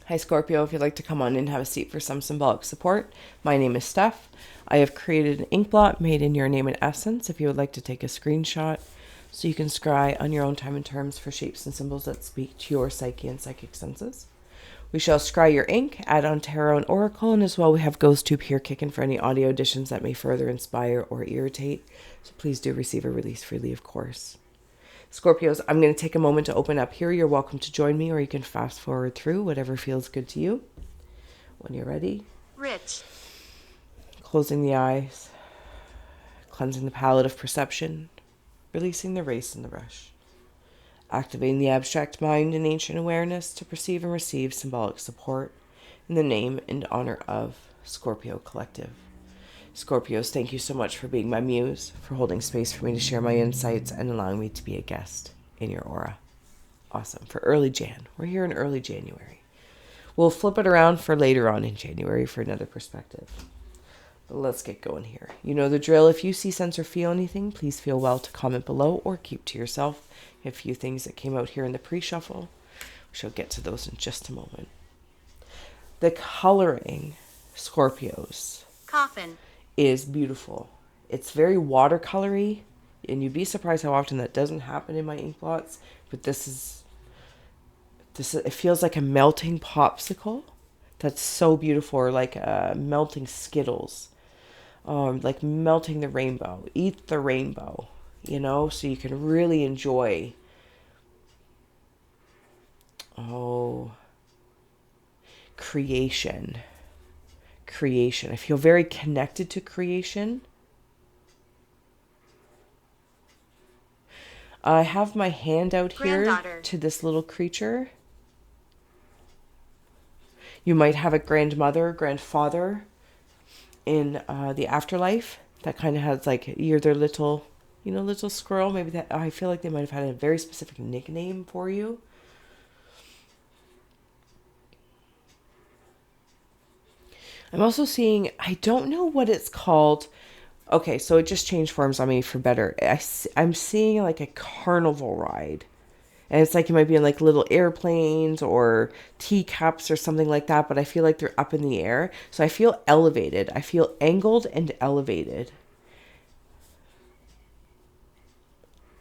Hi Scorpio, if you'd like to come on and have a seat for some symbolic support, my name is Steph. I have created an ink blot made in your name and essence if you would like to take a screenshot so you can scry on your own time and terms for shapes and symbols that speak to your psyche and psychic senses. We shall scry your ink, add on tarot and oracle, and as well we have Ghost Tube here kicking for any audio additions that may further inspire or irritate. So please do receive or release freely, of course. Scorpios, I'm going to take a moment to open up here. You're welcome to join me, or you can fast forward through, whatever feels good to you. When you're ready. Rich. Closing the eyes, cleansing the palette of perception, releasing the race and the rush. Activating the abstract mind and ancient awareness to perceive and receive symbolic support in the name and honor of Scorpio Collective. Scorpios, thank you so much for being my muse, for holding space for me to share my insights and allowing me to be a guest in your aura. Awesome. For early Jan. We're here in early January. We'll flip it around for later on in January for another perspective. But let's get going here. You know the drill. If you see, sense, or feel anything, please feel well to comment below or keep to yourself. A few things that came out here in the pre-shuffle. We shall get to those in just a moment. The coloring, Scorpios. Coffin. Is beautiful. It's very watercolory, and you'd be surprised how often that doesn't happen in my ink blots. But this is it feels like a melting popsicle. That's so beautiful, or like melting Skittles, like melting the rainbow. Eat the rainbow, you know, so you can really enjoy. Creation. I feel very connected to creation. I have my hand out here to this little creature. You might have a grandmother, grandfather in the afterlife that kind of has like, you're their little, little squirrel. Maybe that, I feel like they might have had a very specific nickname for you. I'm also seeing, I don't know what it's called. Okay, so it just changed forms on me for better. I'm seeing like a carnival ride. And it's like you might be in like little airplanes or teacups or something like that. But I feel like they're up in the air. So I feel elevated. I feel angled and elevated.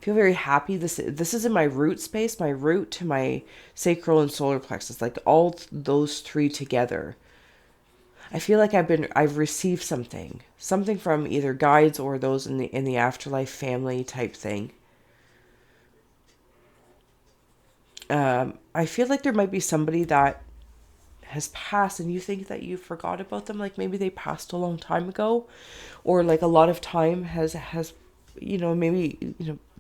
I feel very happy. This is in my root space. My root to my sacral and solar plexus. Like all those three together. I feel like I've received something from either guides or those in the afterlife family type thing. I feel like there might be somebody that has passed and you think that you forgot about them. Like maybe they passed a long time ago, or like a lot of time has, maybe,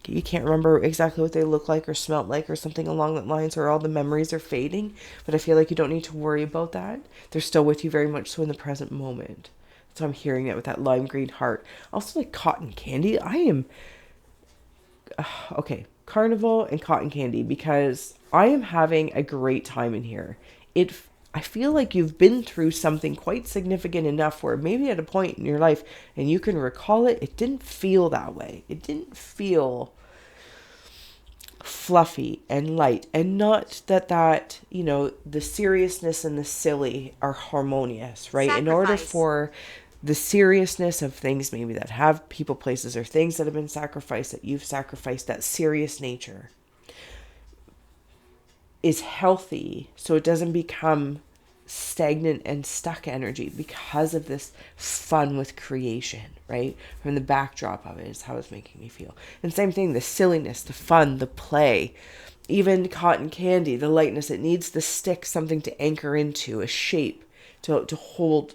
you can't remember exactly what they look like or smelt like or something along that lines, or all the memories are fading. But I feel like you don't need to worry about that. They're still with you very much so in the present moment. So I'm hearing it with that lime green heart. Also like cotton candy. I am... okay, carnival and cotton candy, because I am having a great time in here. I feel like you've been through something quite significant enough where maybe at a point in your life, and you can recall it, it didn't feel that way. It didn't feel fluffy and light, and not that the seriousness and the silly are harmonious, right? Sacrifice. In order for the seriousness of things maybe that have people, places, or things that have been sacrificed, that you've sacrificed, that serious nature is healthy, so it doesn't become stagnant and stuck energy because of this fun with creation, right? From the backdrop of it is how it's making me feel. And same thing, the silliness, the fun, the play, even cotton candy, the lightness. It needs the stick, something to anchor into, a shape to hold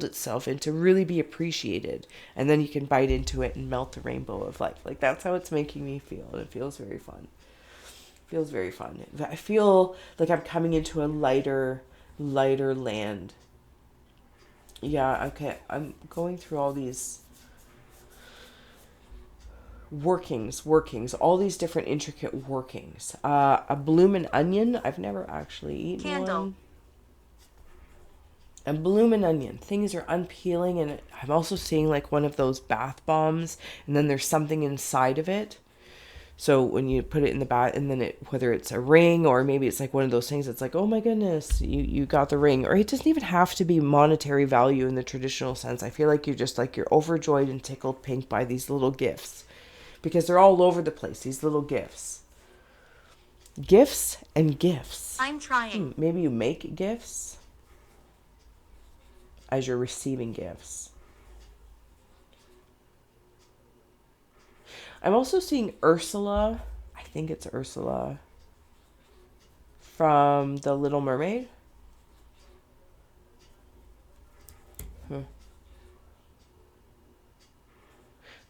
itself and to really be appreciated. And then you can bite into it and melt the rainbow of life. Like that's how it's making me feel. And it feels very fun. I feel like I'm coming into a lighter land. Yeah, okay. I'm going through all these workings, all these different intricate workings. A bloomin' onion. I've never actually eaten one. A bloomin' onion. Things are unpeeling, and I'm also seeing like one of those bath bombs, and then there's something inside of it. So when you put it in the bat, and then whether it's a ring or maybe it's like one of those things that's like, oh my goodness, you got the ring. Or it doesn't even have to be monetary value in the traditional sense. I feel like you're overjoyed and tickled pink by these little gifts, because they're all over the place, these little gifts. Gifts and gifts. I'm trying. Maybe you make gifts as you're receiving gifts. I'm also seeing Ursula. I think it's Ursula from The Little Mermaid.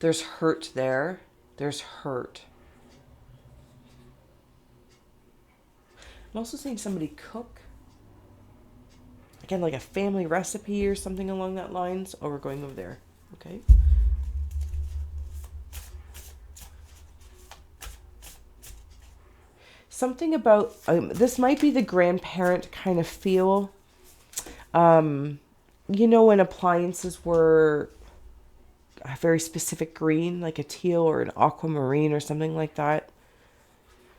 There's hurt there. There's hurt. I'm also seeing somebody cook. Again, like a family recipe or something along that lines. Oh, we're going over there. Okay. Something about, this might be the grandparent kind of feel. When appliances were a very specific green, like a teal or an aquamarine or something like that.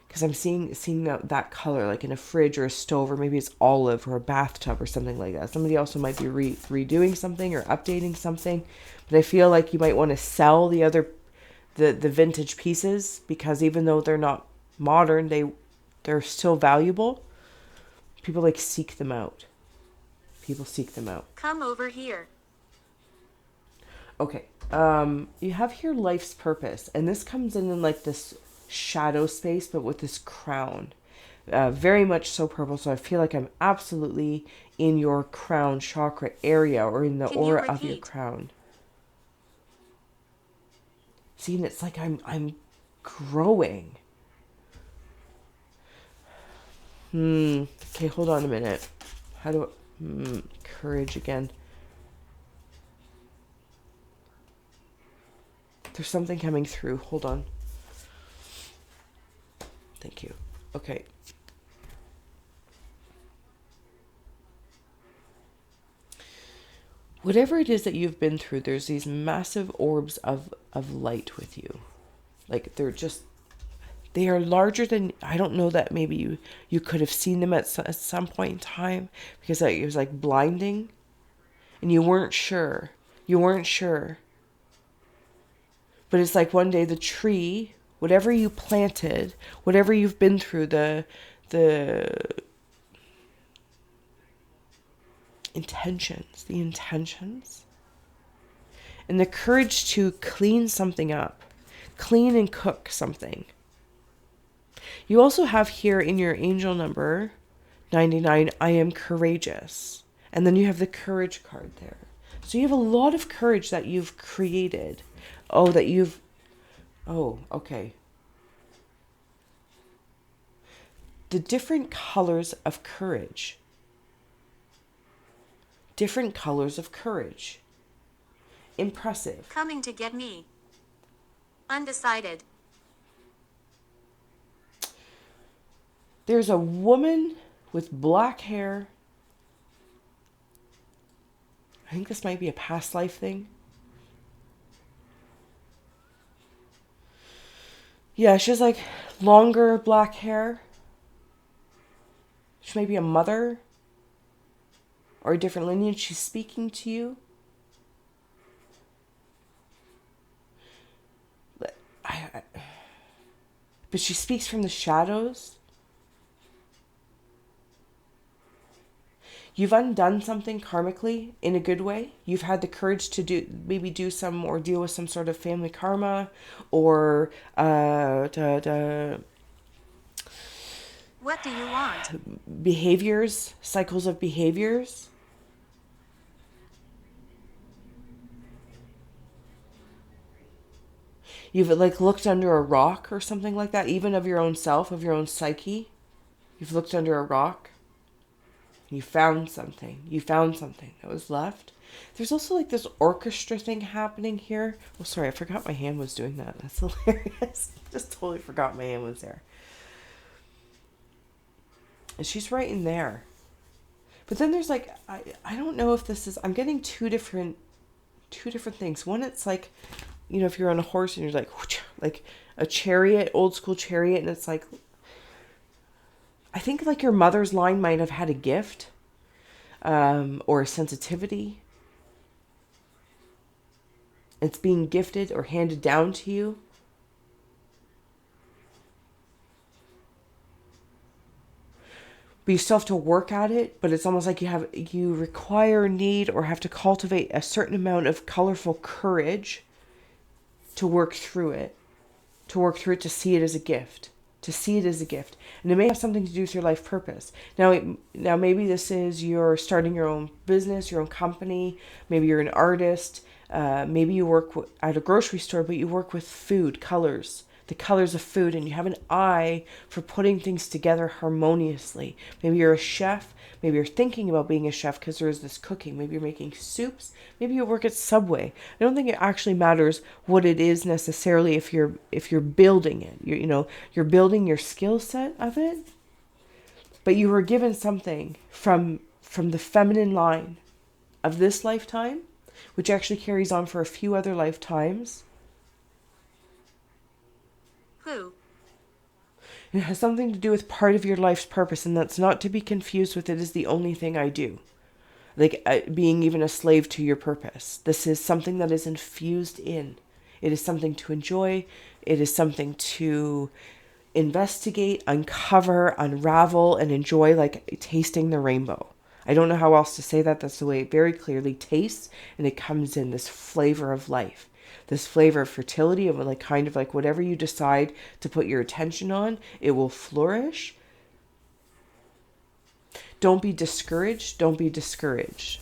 Because I'm seeing that color, like in a fridge or a stove, or maybe it's olive or a bathtub or something like that. Somebody also might be redoing something or updating something. But I feel like you might want to sell the vintage pieces, because even though they're not modern, they're still valuable. People like seek them out. People seek them out. Come over here. Okay. You have here life's purpose, and this comes in like this shadow space, but with this crown. Very much so purple, so I feel like I'm absolutely in your crown chakra area, or in the aura of your crown. See, and it's like I'm growing. Okay, hold on a minute. How do I... courage again. There's something coming through. Hold on. Thank you. Okay. Whatever it is that you've been through, there's these massive orbs of light with you. Like, they are larger than, I don't know that maybe you could have seen them at some point in time, because it was like blinding and you weren't sure. But it's like one day the tree, whatever you planted, whatever you've been through, the intentions, and the courage to clean something up, clean and cook something. You also have here in your angel number 99, I am courageous. And then you have the courage card there. So you have a lot of courage that you've created. Okay. The different colors of courage. Different colors of courage. Impressive. Coming to get me. Undecided. There's a woman with black hair. I think this might be a past life thing. Yeah, she has like longer black hair. She may be a mother or a different lineage. She's speaking to you. But she speaks from the shadows. You've undone something karmically in a good way. You've had the courage to do some or deal with some sort of family karma, or What do you want? Behaviors, cycles of behaviors. You've like looked under a rock or something like that, even of your own self, of your own psyche. You've looked under a rock. You found something. That was left. There's also like this orchestra thing happening here. Oh, sorry, I forgot my hand was doing that. That's hilarious. Just totally forgot my hand was there. And she's right in there. But then there's like, I don't know if this is, I'm getting two different things. One, it's like, if you're on a horse and you're like a chariot, old school chariot, and it's like, I think like your mother's line might have had a gift, or a sensitivity. It's being gifted or handed down to you. But you still have to work at it, but it's almost like you require, need, or have to cultivate a certain amount of colorful courage to work through it. To see it as a gift. To see it as a gift. And it may have something to do with your life purpose. Now maybe this is you're starting your own business, your own company. Maybe you're an artist. Maybe you work at a grocery store, but you work with food, colors. The colors of food, and you have an eye for putting things together harmoniously. Maybe you're a chef. Maybe you're thinking about being a chef because there is this cooking. Maybe you're making soups. Maybe you work at Subway. I don't think it actually matters what it is necessarily if you're building it. You're building your skill set of it. But you were given something from the feminine line of this lifetime, which actually carries on for a few other lifetimes. Who? It has something to do with part of your life's purpose, and that's not to be confused with it is the only thing I do. Like being even a slave to your purpose. This is something that is infused in. It is something to enjoy. It is something to investigate, uncover, unravel, and enjoy, like tasting the rainbow. I don't know how else to say that. That's the way it very clearly tastes, and it comes in this flavor of life. This flavor of fertility, of like kind of like whatever you decide to put your attention on, it will flourish. Don't be discouraged. Don't be discouraged.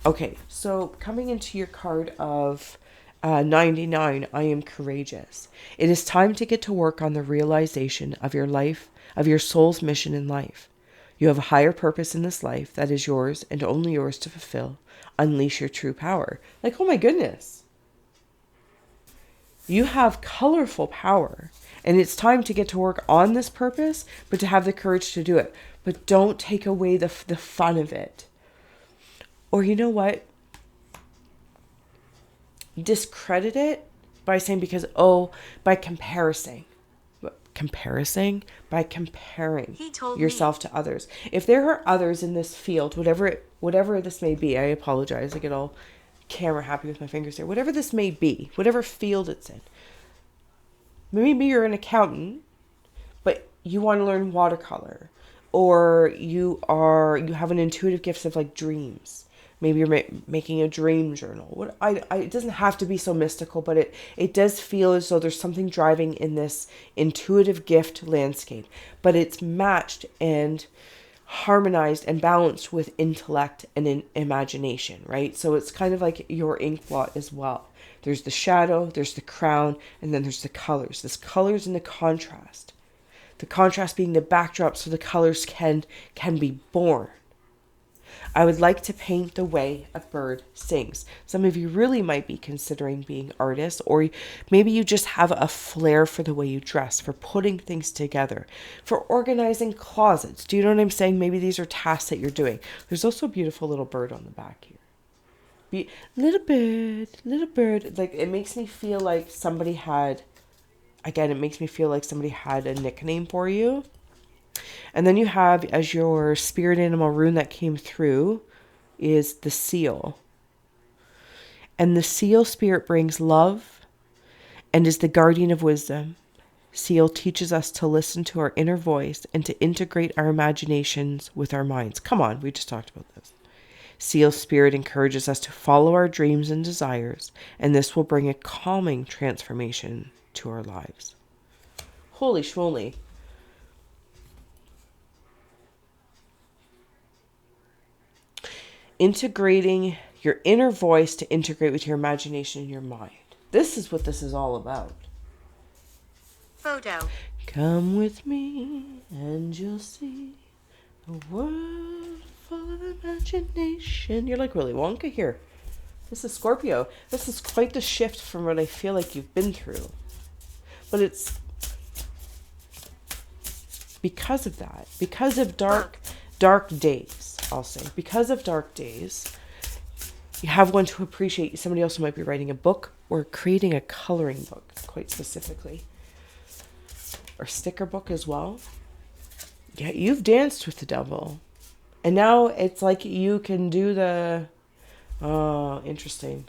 Okay, so coming into your card of 99, I am courageous. It is time to get to work on the realization of your life, of your soul's mission in life. You have a higher purpose in this life that is yours and only yours to fulfill. Unleash your true power. Like, oh my goodness. You have colorful power, and it's time to get to work on this purpose, but to have the courage to do it. But don't take away the fun of it. Or you know what? Discredit it by saying by comparison. By comparing yourself to others. If there are others in this field, whatever this may be, I apologize. I get all camera happy with my fingers here. Whatever this may be, whatever field it's in. Maybe you're an accountant, but you want to learn watercolor, or you have an intuitive gift of like dreams. Maybe you're making a dream journal. It doesn't have to be so mystical, but it does feel as though there's something driving in this intuitive gift landscape, but it's matched and harmonized and balanced with intellect and imagination, right? So it's kind of like your ink blot as well. There's the shadow, there's the crown, and then there's the colors. This colors and the contrast. The contrast being the backdrop so the colors can be born. I would like to paint the way a bird sings. Some of you really might be considering being artists, or maybe you just have a flair for the way you dress, for putting things together, for organizing closets. Do you know what I'm saying? Maybe these are tasks that you're doing. There's also a beautiful little bird on the back here. Little bird. Like, it makes me feel like somebody had a nickname for you. And then you have, as your spirit animal rune that came through, is the seal. And the seal spirit brings love and is the guardian of wisdom. Seal teaches us to listen to our inner voice and to integrate our imaginations with our minds. Come on, we just talked about this. Seal spirit encourages us to follow our dreams and desires, and this will bring a calming transformation to our lives. Holy schmoly. Integrating your inner voice to integrate with your imagination and your mind. This is what this is all about. Photo. Come with me and you'll see a world full of imagination. You're like Willy Wonka here. This is Scorpio. This is quite the shift from what I feel like you've been through. But it's because of that. Because of dark days. I'll say, because of dark days, you have one to appreciate. Somebody else who might be writing a book or creating a coloring book, quite specifically. or sticker book as well. Yeah, you've danced with the devil. And now it's like you can do the... Oh, interesting.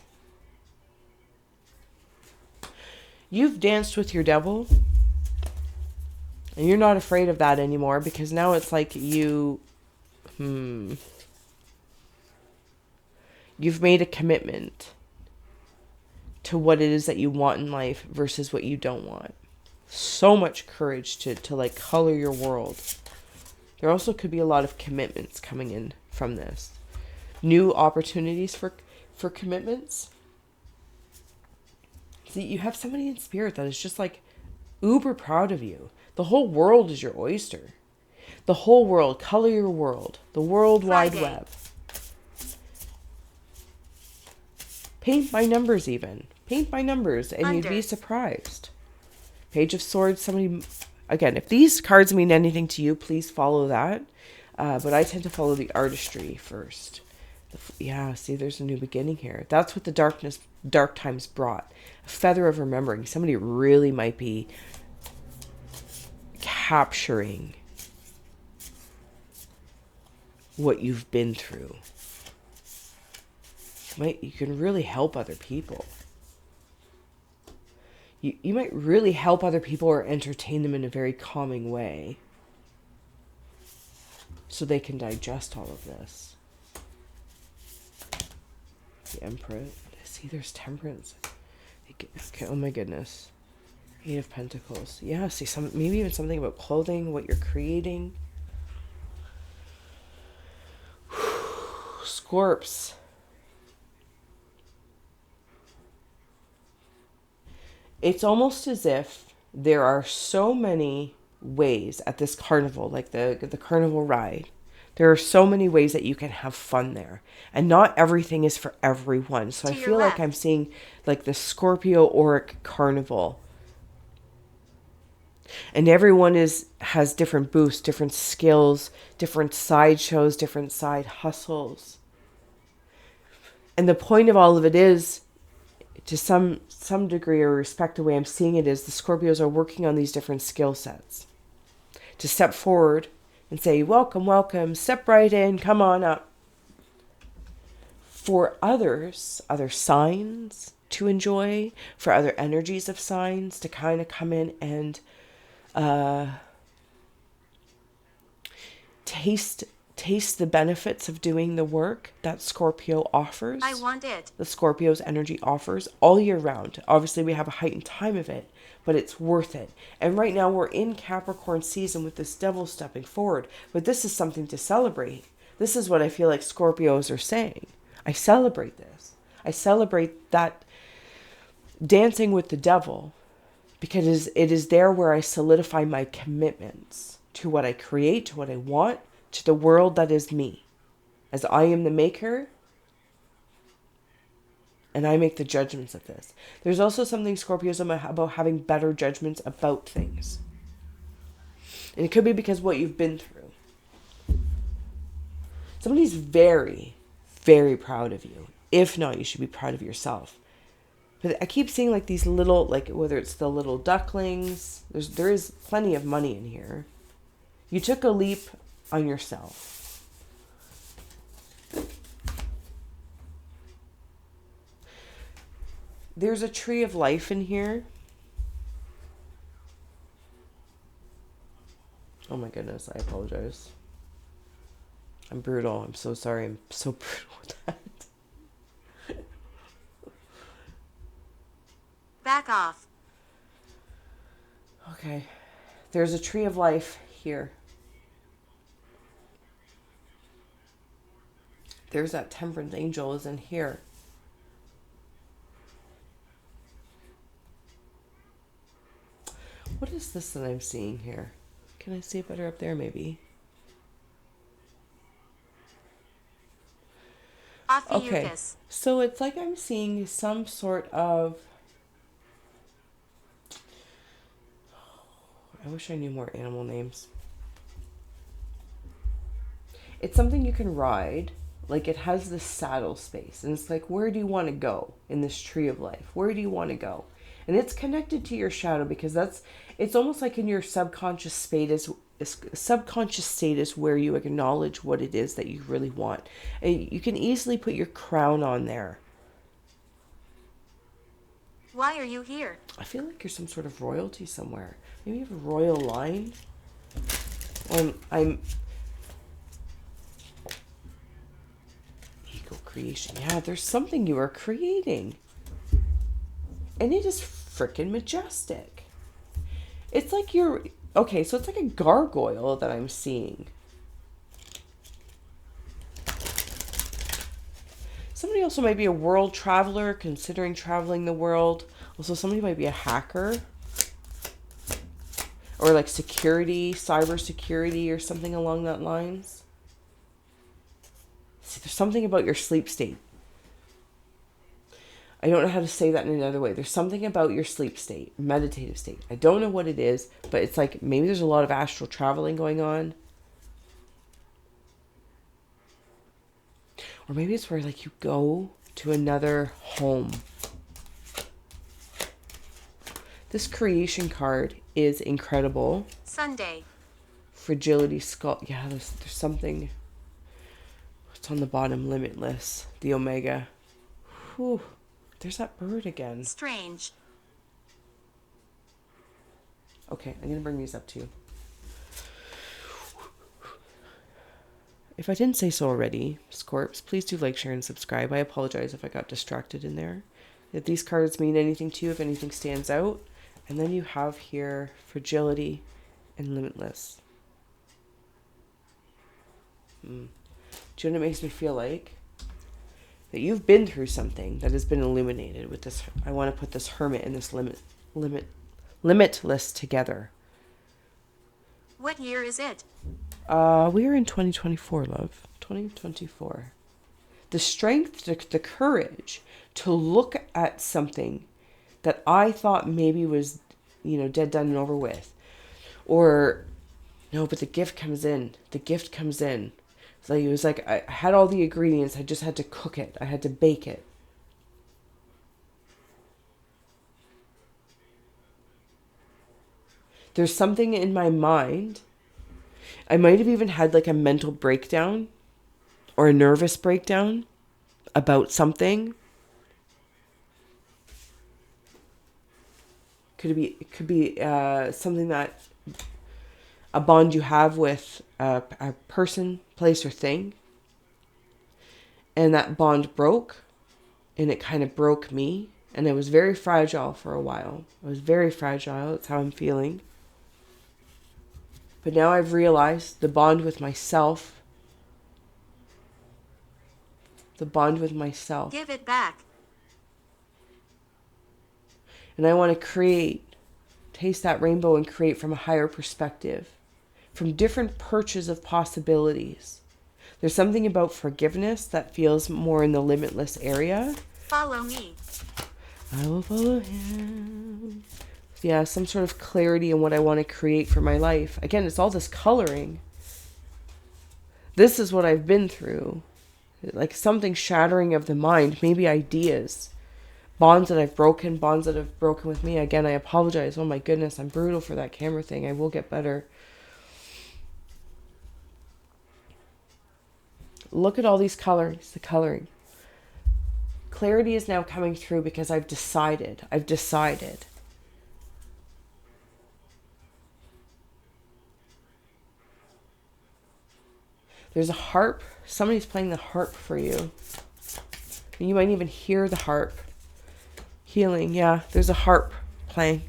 You've danced with your devil. And you're not afraid of that anymore because now it's like you... You've made a commitment to what it is that you want in life versus what you don't want. So much courage to like color your world. There also could be a lot of commitments coming in from this. New opportunities for commitments. See, you have somebody in spirit that is just like uber proud of you. The whole world is your oyster. The whole world. Color your world. The World Wide Web. Paint by numbers even. Paint by numbers and you'd be surprised. Page of Swords. Somebody... Again, if these cards mean anything to you, please follow that. But I tend to follow the artistry first. Yeah, see, there's a new beginning here. That's what the dark times brought. A feather of remembering. Somebody really might be capturing what you've been through. You can really help other people. You might really help other people or entertain them in a very calming way so they can digest all of this. The Emperor. See, there's Temperance. Okay, oh my goodness. 8 of Pentacles. Yeah, see, maybe even something about clothing, what you're creating. Scorps. It's almost as if there are so many ways at this carnival, like the carnival ride. There are so many ways that you can have fun there. And not everything is for everyone. So I feel like I'm seeing like the Scorpio Auric carnival. And everyone has different boosts, different skills, different sideshows, different side hustles. And the point of all of it is, to some degree or respect, the way I'm seeing it is the Scorpios are working on these different skill sets. To step forward and say, welcome, welcome, step right in, come on up. For others, other signs to enjoy, for other energies of signs to kind of come in and taste the benefits of doing the work that Scorpio offers. I want it. The Scorpio's energy offers all year round. Obviously, we have a heightened time of it, but it's worth it. And right now, we're in Capricorn season with this devil stepping forward. But this is something to celebrate. This is what I feel like Scorpios are saying. I celebrate this. I celebrate that dancing with the devil because it is there where I solidify my commitments to what I create, to what I want, to the world that is me, as I am the maker, and I make the judgments of this. There's also something, Scorpios, about having better judgments about things. And it could be because what you've been through. Somebody's very, very proud of you. If not, you should be proud of yourself. But I keep seeing like these little, like whether it's the little ducklings, there is plenty of money in here. You took a leap on yourself. There's a tree of life in here. Oh my goodness, I apologize. I'm brutal. I'm so sorry. I'm so brutal with that. Back off. Okay. There's a tree of life here. There's that temperance angel is in here. What is this that I'm seeing here? Can I see it better up there maybe? Okay. So it's like I'm seeing some sort of... I wish I knew more animal names. It's something you can ride. Like it has this saddle space. And it's like, where do you want to go in this tree of life? Where do you want to go? And it's connected to your shadow because it's almost like in your subconscious state is where you acknowledge what it is that you really want. And you can easily put your crown on there. Why are you here? I feel like you're some sort of royalty somewhere. Maybe you have a royal line. I'm ego creation. Yeah, there's something you are creating. And it is freaking majestic. It's like you're... Okay, so it's like a gargoyle that I'm seeing. Somebody also might be a world traveler, considering traveling the world. Also, somebody might be a hacker. Or like security, cyber security, or something along that lines. See, there's something about your sleep state. I don't know how to say that in another way. There's something about your sleep state, meditative state. I don't know what it is, but it's like maybe there's a lot of astral traveling going on. Or maybe it's where like you go to another home. This creation card is incredible. Sunday. Fragility, skull. Yeah, there's something. What's on the bottom? Limitless. The Omega. Whew. There's that bird again. Strange. Okay, I'm going to bring these up to you. If I didn't say so already, Scorps, please do like, share, and subscribe. I apologize if I got distracted in there. If these cards mean anything to you, if anything stands out. And then you have here fragility and limitless. Do you know what it makes me feel like? That you've been through something that has been illuminated with this. I want to put this hermit and this limitless together. What year is it? We are in 2024, love. 2024. The strength, the courage to look at something that I thought maybe was, dead, done, and over with. Or, no, but the gift comes in. The gift comes in. So it was like I had all the ingredients. I just had to cook it. I had to bake it. There's something in my mind. I might have even had like a mental breakdown or a nervous breakdown about something. It could be something that a bond you have with a person, place, or thing. And that bond broke, and it kind of broke me. And it was very fragile for a while. It was very fragile. That's how I'm feeling. But now I've realized the bond with myself. The bond with myself. Give it back. And I want to taste that rainbow and create from a higher perspective. From different perches of possibilities. There's something about forgiveness that feels more in the limitless area. Follow me. I will follow him. Yeah, some sort of clarity in what I want to create for my life. Again, it's all this coloring. This is what I've been through. Like something shattering of the mind, maybe ideas. Bonds that have broken with me. Again, I apologize. Oh my goodness, I'm brutal for that camera thing. I will get better. Look at all these colors, the coloring. Clarity is now coming through because I've decided. There's a harp. Somebody's playing the harp for you. You might even hear the harp. Healing, yeah. There's a harp playing.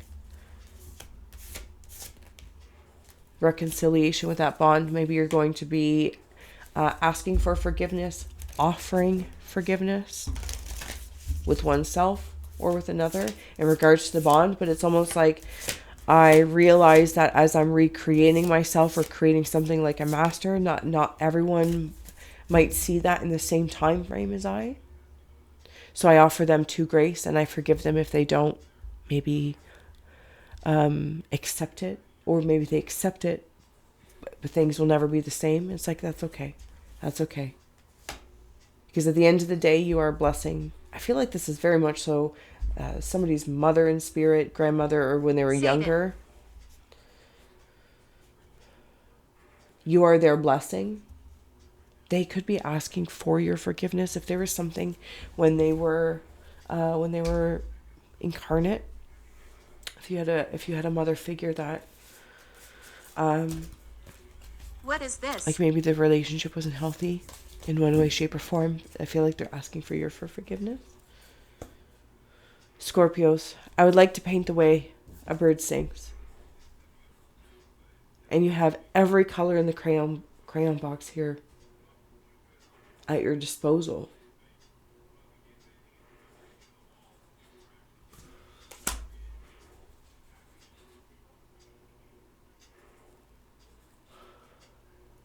Reconciliation with that bond. Maybe you're going to be asking for forgiveness, offering forgiveness with oneself or with another in regards to the bond. But it's almost like I realize that as I'm recreating myself or creating something like a master, not everyone might see that in the same time frame as I. So I offer them to grace and I forgive them if they don't maybe accept it, or maybe they accept it, but things will never be the same. It's like, that's okay. That's okay. Because at the end of the day, you are a blessing. I feel like this is very much so somebody's mother in spirit, grandmother, or when they were Satan. younger. You are their blessing. They could be asking for your forgiveness if there was something when they were incarnate. If you had a mother figure that, What is this? like maybe the relationship wasn't healthy in one way, shape, or form, I feel like they're asking for your forgiveness. Scorpios, I would like to paint the way a bird sings. And you have every color in the crayon box here at your disposal.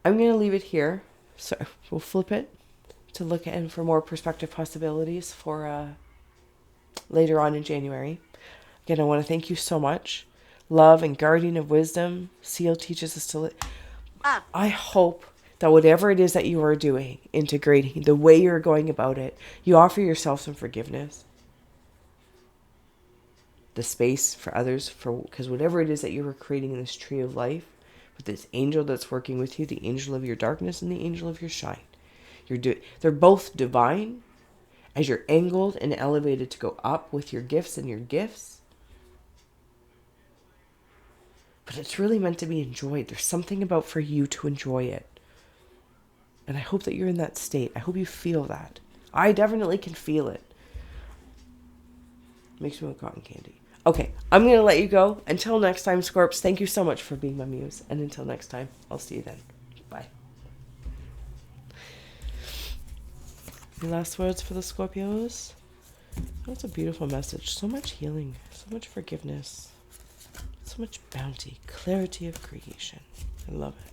I'm going to leave it here. So we'll flip it to look in for more perspective possibilities for later on in January. Again, I want to thank you so much. Love and guardian of wisdom. Seal teaches us to live. Up. I hope that whatever it is that you are doing, integrating, the way you're going about it, you offer yourself some forgiveness. The space for others, because whatever it is that you are creating in this tree of life, with this angel that's working with you, the angel of your darkness and the angel of your shine. They're both divine as you're angled and elevated to go up with your gifts and your gifts. But it's really meant to be enjoyed. There's something about for you to enjoy it. And I hope that you're in that state. I hope you feel that. I definitely can feel it. Makes me want cotton candy. Okay, I'm going to let you go. Until next time, Scorps, thank you so much for being my muse. And until next time, I'll see you then. Bye. Any last words for the Scorpios? That's a beautiful message. So much healing, so much forgiveness, so much bounty, clarity of creation. I love it.